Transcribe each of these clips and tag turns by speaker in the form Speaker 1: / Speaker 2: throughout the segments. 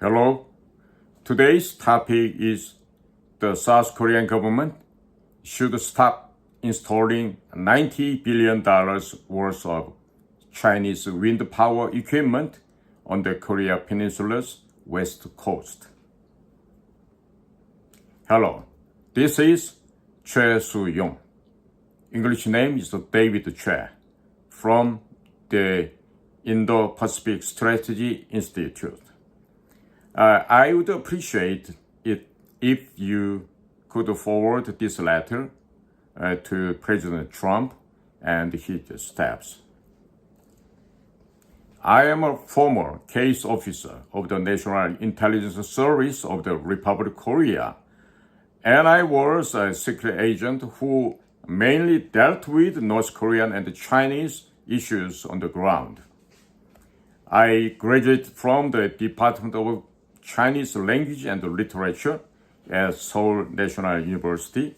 Speaker 1: Hello. Today's topic is the South Korean government should stop installing $90 billion worth of Chinese wind power equipment on the Korea Peninsula's west coast. Hello, this is Choi Soo-young. English name is David Choi from the Indo-Pacific Strategy Institute. I would appreciate it if you could forward this letter to President Trump and his staffs. I am a former case officer of the National Intelligence Service of the Republic of Korea, and I was a secret agent who mainly dealt with North Korean and Chinese issues on the ground. I graduated from the Department of Chinese Language and Literature at Seoul National University,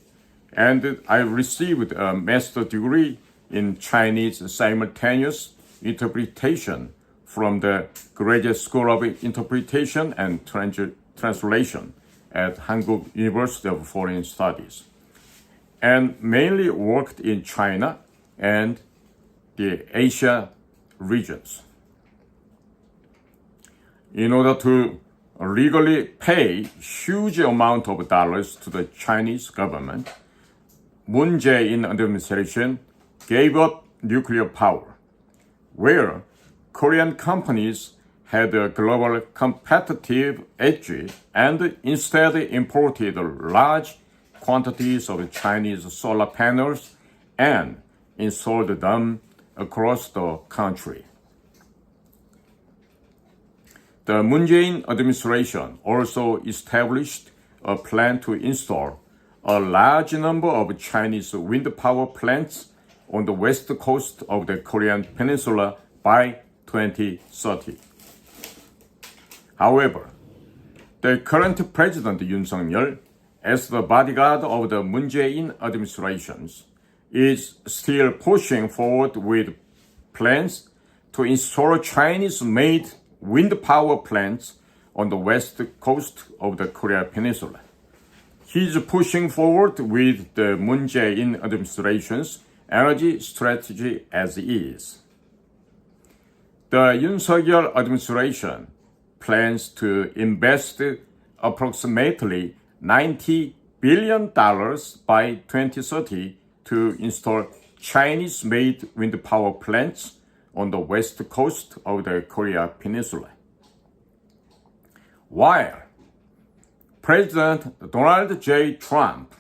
Speaker 1: and I received a master's degree in Chinese simultaneous interpretation from the Graduate School of Interpretation and Translation at Hankuk University of Foreign Studies, and mainly worked in China and the Asia regions. In order to legally pay huge amount of dollars to the Chinese government, Moon Jae-in administration gave up nuclear power, where Korean companies had a global competitive edge and instead imported large quantities of Chinese solar panels and installed them across the country. The Moon Jae-in administration also established a plan to install a large number of Chinese wind power plants on the west coast of the Korean Peninsula by 2030. However, the current President Yoon Suk-yeol, as the bodyguard of the Moon Jae-in administration, is still pushing forward with plans to install Chinese-made wind power plants on the west coast of the Korea Peninsula. He is pushing forward with the Moon Jae-in administration's energy strategy as is. The Yoon Suk-yeol administration plans to invest approximately $90 billion by 2030 to install Chinese-made wind power plants on the west coast of the Korea Peninsula. While President Donald J. Trump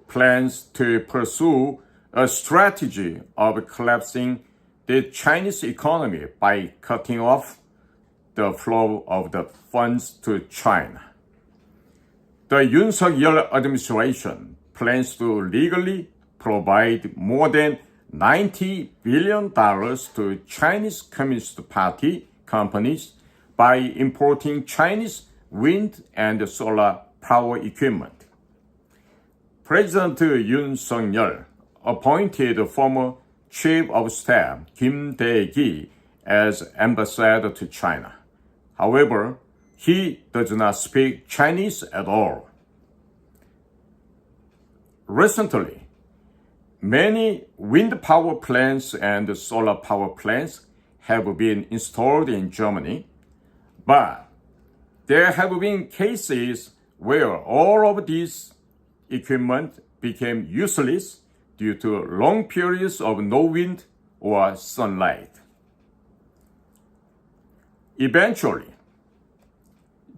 Speaker 1: plans to pursue a strategy of collapsing the Chinese economy by cutting off the flow of the funds to China, the Yoon Suk-yeol administration plans to legally provide more than $90 billion to Chinese Communist Party companies by importing Chinese wind and solar power equipment. President Yoon Suk-yeol appointed former Chief of Staff Kim Dae-gi as ambassador to China. However, he does not speak Chinese at all. Recently, many wind power plants and solar power plants have been installed in Germany, but there have been cases where all of these equipment became useless due to long periods of no wind or sunlight. Eventually,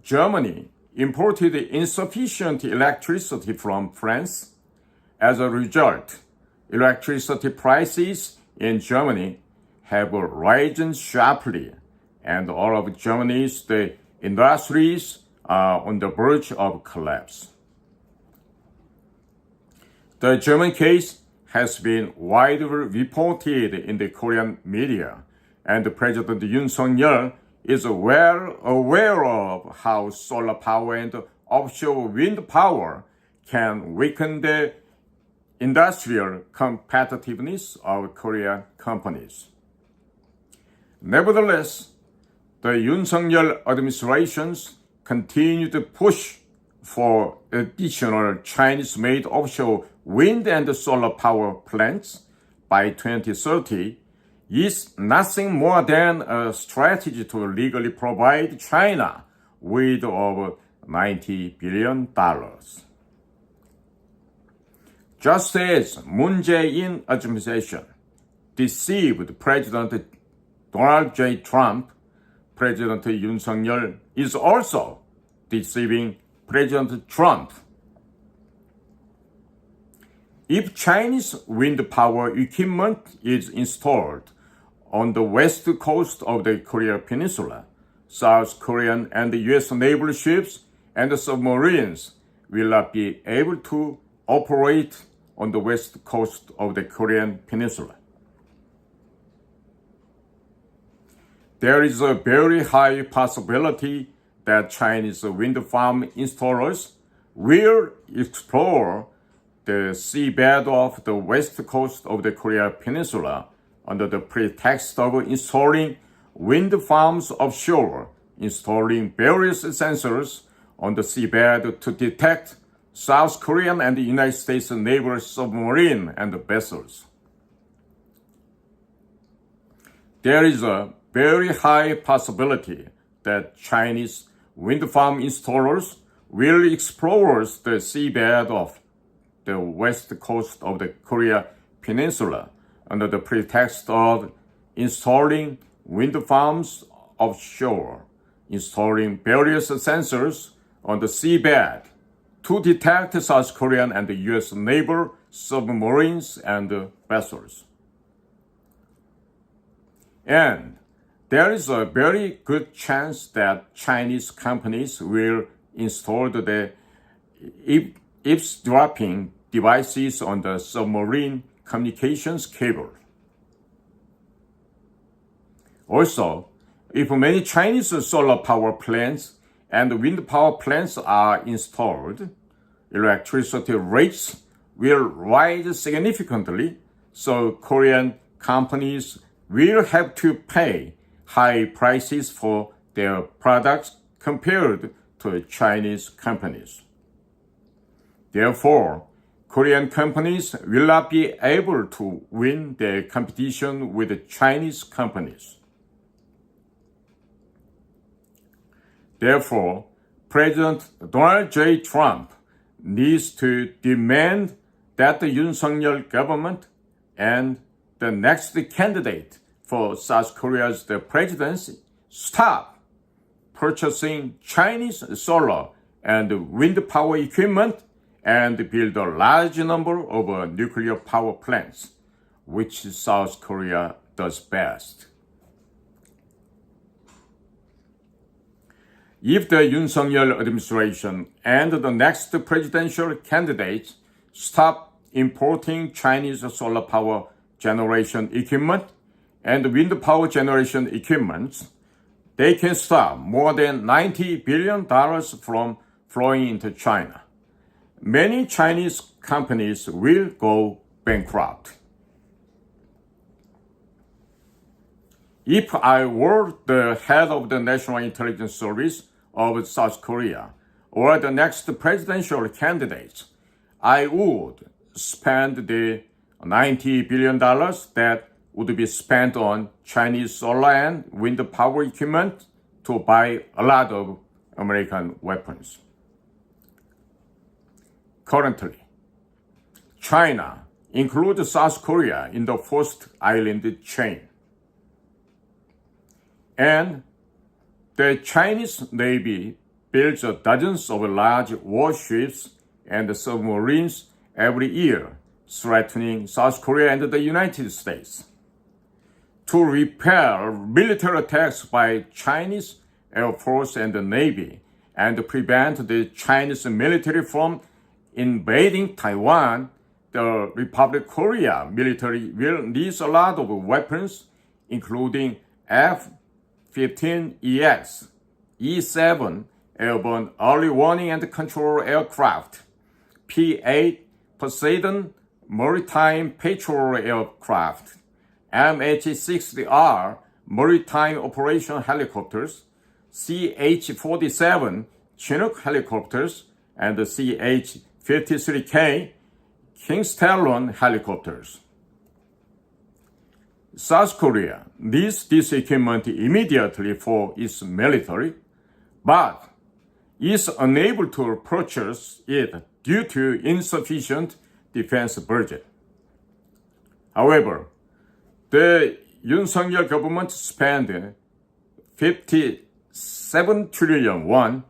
Speaker 1: Germany imported insufficient electricity from France. As a result, electricity prices in Germany have risen sharply, and all of Germany's industries are on the verge of collapse. The German case has been widely reported in the Korean media, and President Yoon Suk-yeol is well aware of how solar power and offshore wind power can weaken the industrial competitiveness of Korean companies. Nevertheless, the Yoon Suk-yeol administration's continued push for additional Chinese-made offshore wind and solar power plants by 2030 is nothing more than a strategy to legally provide China with over $90 billion. Just as Moon Jae-in administration deceived President Donald J. Trump, President Yoon Suk-yeol is also deceiving President Trump. If Chinese wind power equipment is installed on the west coast of the Korea Peninsula, South Korean and U.S. naval ships and submarines will not be able to operate on the west coast of the Korean Peninsula. There is a very high possibility that Chinese wind farm installers will explore the seabed of the west coast of the Korea Peninsula under the pretext of installing wind farms offshore, installing various sensors on the seabed to detect South Korean and United States naval submarine and vessels. There is a very high possibility that Chinese wind farm installers will explore the seabed of the west coast of the Korea Peninsula under the pretext of installing wind farms offshore, installing various sensors on the seabed to detect South Korean and U.S. naval submarines and vessels. And there is a very good chance that Chinese companies will install the eavesdropping devices on the submarine communications cable. Also, if many Chinese solar power plants and wind power plants are installed, electricity rates will rise significantly, so Korean companies will have to pay high prices for their products compared to Chinese companies. Therefore, Korean companies will not be able to win the competition with Chinese companies. Therefore, President Donald J. Trump needs to demand that the Yoon Suk-yeol government and the next candidate for South Korea's presidency stop purchasing Chinese solar and wind power equipment and build a large number of nuclear power plants, which South Korea does best. If the Yoon Suk-yeol administration and the next presidential candidates stop importing Chinese solar power generation equipment and wind power generation equipment, they can stop more than $90 billion from flowing into China. Many Chinese companies will go bankrupt. If I were the head of the National Intelligence Service of South Korea or the next presidential candidate, I would spend the $90 billion that would be spent on Chinese solar and wind power equipment to buy a lot of American weapons. Currently, China includes South Korea in the first island chain. And the Chinese Navy builds dozens of large warships and submarines every year, threatening South Korea and the United States. To repel military attacks by Chinese Air Force and the Navy and prevent the Chinese military from invading Taiwan, the Republic of Korea military will need a lot of weapons, including F-15EX, E-7 airborne early warning and control aircraft, P-8 Poseidon maritime patrol aircraft, MH-60R maritime operation helicopters, CH-47 Chinook helicopters and the CH-53K King Stallion helicopters. South Korea needs this equipment immediately for its military, but is unable to purchase it due to insufficient defense budget. However, the Yoon government spent 57 trillion won,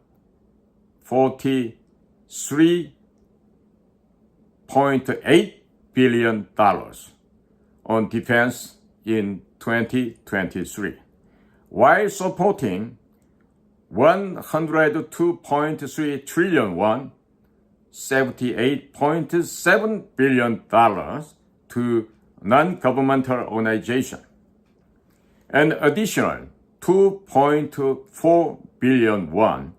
Speaker 1: $43.8 billion on defense in 2023, while supporting 102.3 trillion won, $78.7 billion to non-governmental organizations, an additional 2.4 billion won,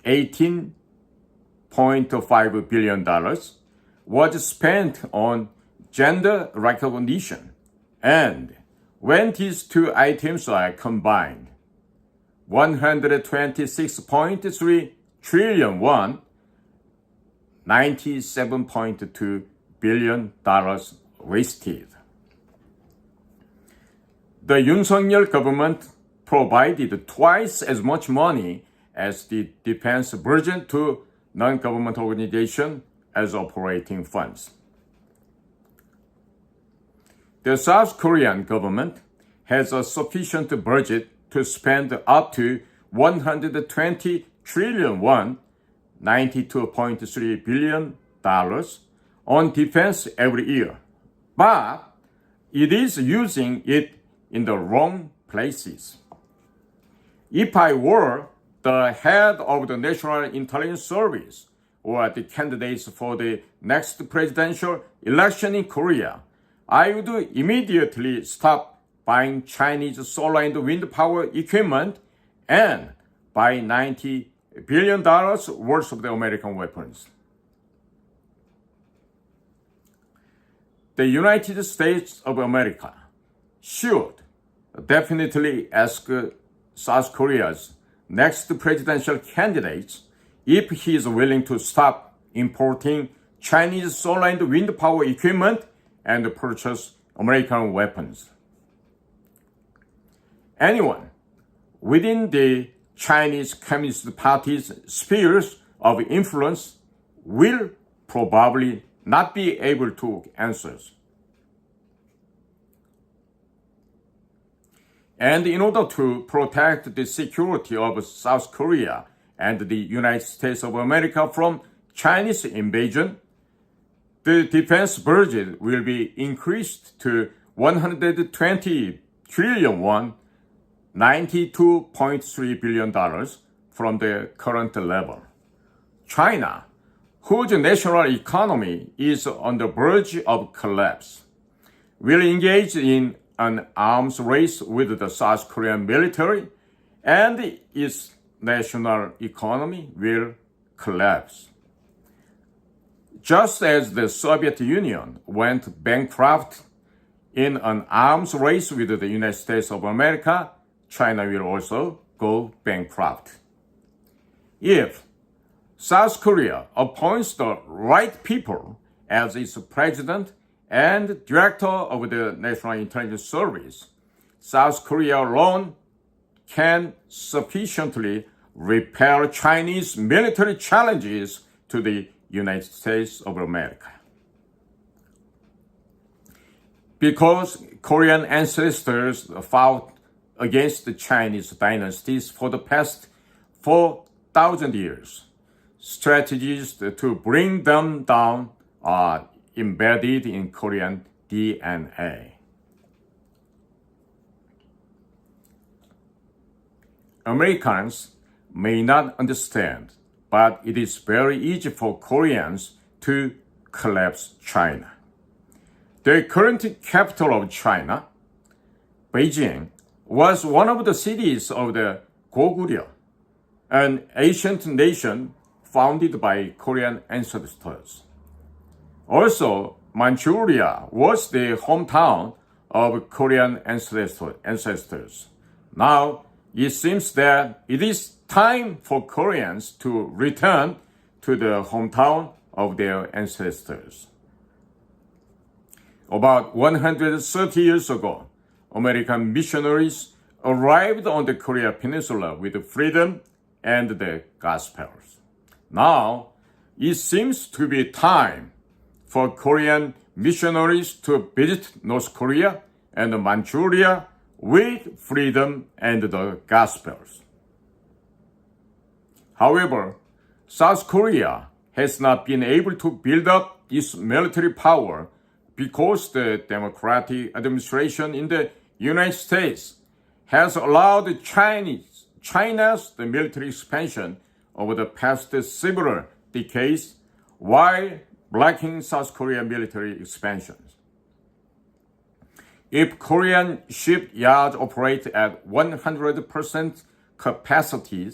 Speaker 1: $18.5 billion was spent on gender recognition, and when these two items are combined, 126.3 trillion won, $97.2 billion wasted. The Yoon government provided twice as much money as the defense budget to non-government organizations as operating funds. The South Korean government has a sufficient budget to spend up to 120 trillion won, $92.3 billion on defense every year, but it is using it in the wrong places. If I were the head of the National Intelligence Service or the candidates for the next presidential election in Korea, I would immediately stop buying Chinese solar and wind power equipment and buy $90 billion worth of the American weapons. The United States of America should definitely ask South Korea's next presidential candidate if he is willing to stop importing Chinese solar and wind power equipment and purchase American weapons. Anyone within the Chinese Communist Party's spheres of influence will probably not be able to answer. And in order to protect the security of South Korea and the United States of America from Chinese invasion, the defense budget will be increased to 120 trillion won, $92.3 billion from the current level. China, whose national economy is on the verge of collapse, will engage in an arms race with the South Korean military, and its national economy will collapse. Just as the Soviet Union went bankrupt in an arms race with the United States of America, China will also go bankrupt. If South Korea appoints the right people as its president and director of the National Intelligence Service, South Korea alone can sufficiently repel Chinese military challenges to the United States of America. Because Korean ancestors fought against the Chinese dynasties for the past 4,000 years, strategies to bring them down are embedded in Korean DNA. Americans may not understand, but it is very easy for Koreans to collapse China. The current capital of China, Beijing, was one of the cities of the Goguryeo, an ancient nation founded by Korean ancestors. Also, Manchuria was the hometown of Korean ancestors. Now, it seems that it is time for Koreans to return to the hometown of their ancestors. About 130 years ago, American missionaries arrived on the Korea Peninsula with freedom and the Gospels. Now, it seems to be time for Korean missionaries to visit North Korea and Manchuria with freedom and the Gospels. However, South Korea has not been able to build up its military power because the Democratic administration in the United States has allowed China's military expansion over the past several decades while blocking South Korea's military expansions. If Korean shipyards operate at 100% capacity,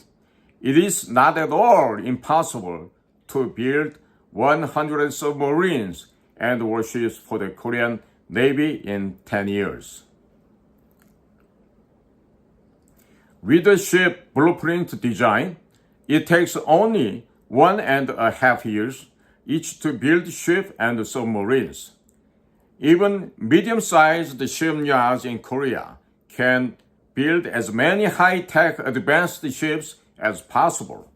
Speaker 1: it is not at all impossible to build 100 submarines and warships for the Korean Navy in 10 years. With the ship blueprint design, it takes only 1.5 years each to build ships and submarines. Even medium-sized shipyards in Korea can build as many high-tech advanced ships as possible.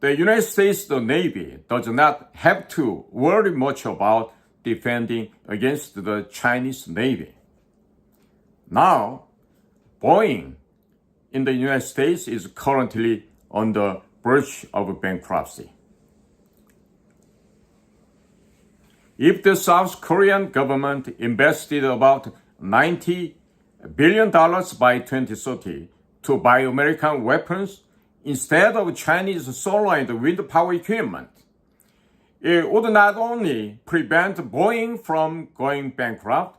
Speaker 1: The United States Navy does not have to worry much about defending against the Chinese Navy. Now, Boeing in the United States is currently on the verge of bankruptcy. If the South Korean government invested about $90 billion by 2030 to buy American weapons instead of Chinese solar and wind power equipment, it would not only prevent Boeing from going bankrupt,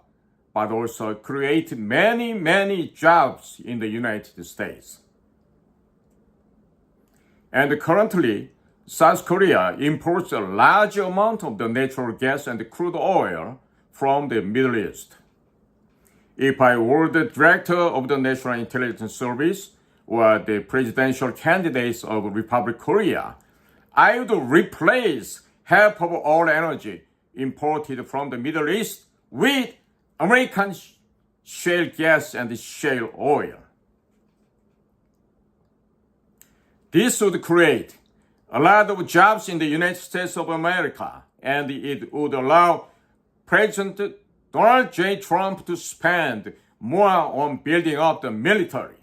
Speaker 1: but also create many jobs in the United States. And currently, South Korea imports a large amount of the natural gas and crude oil from the Middle East. If I were the director of the National Intelligence Service or the presidential candidates of Republic Korea, I would replace half of all energy imported from the Middle East with American shale gas and shale oil. This would create a lot of jobs in the United States of America, and it would allow President Donald J. Trump to spend more on building up the military.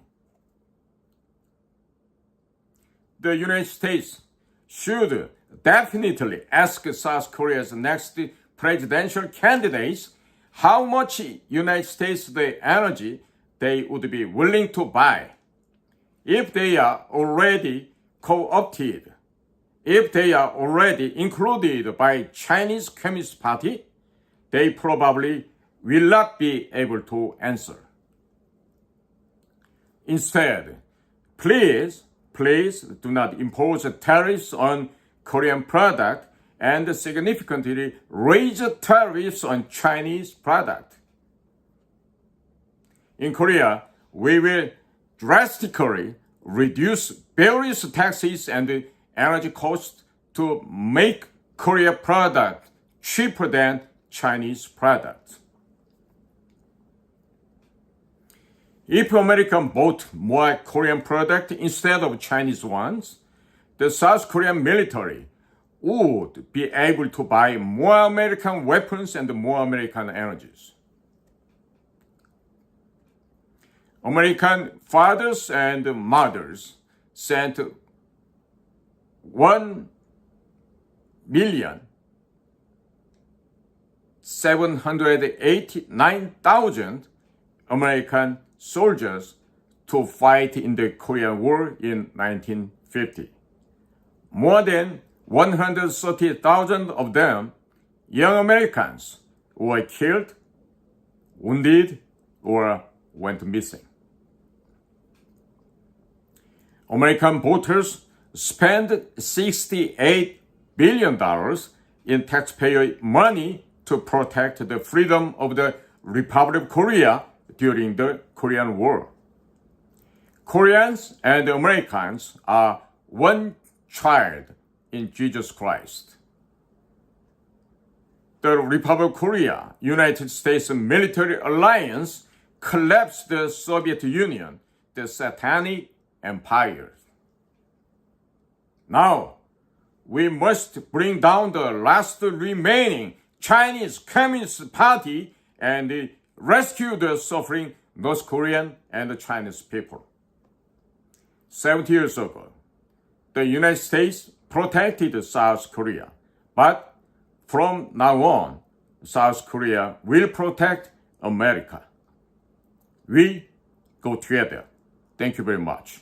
Speaker 1: The United States should definitely ask South Korea's next presidential candidates how much United States energy they would be willing to buy. If they are already co-opted, if they are already included by Chinese Communist Party, they probably will not be able to answer. Instead, please do not impose tariffs on Korean products and significantly raise tariffs on Chinese products. In Korea, we will drastically reduce various taxes and energy costs to make Korea products cheaper than Chinese products. If America bought more Korean products instead of Chinese ones, the South Korean military would be able to buy more American weapons and more American energies. American fathers and mothers sent 1,789,000 American soldiers to fight in the Korean War in 1950. More than 130,000 of them, young Americans, were killed, wounded, or went missing. American voters spent $68 billion in taxpayer money to protect the freedom of the Republic of Korea during the Korean War. Koreans and Americans are one child in Jesus Christ. The Republic of Korea, United States military alliance, collapsed the Soviet Union, the satanic empire. Now, we must bring down the last remaining Chinese Communist Party and rescue the suffering North Korean and Chinese people. 70 years ago, the United States protected South Korea, but from now on, South Korea will protect America. We go together. Thank you very much.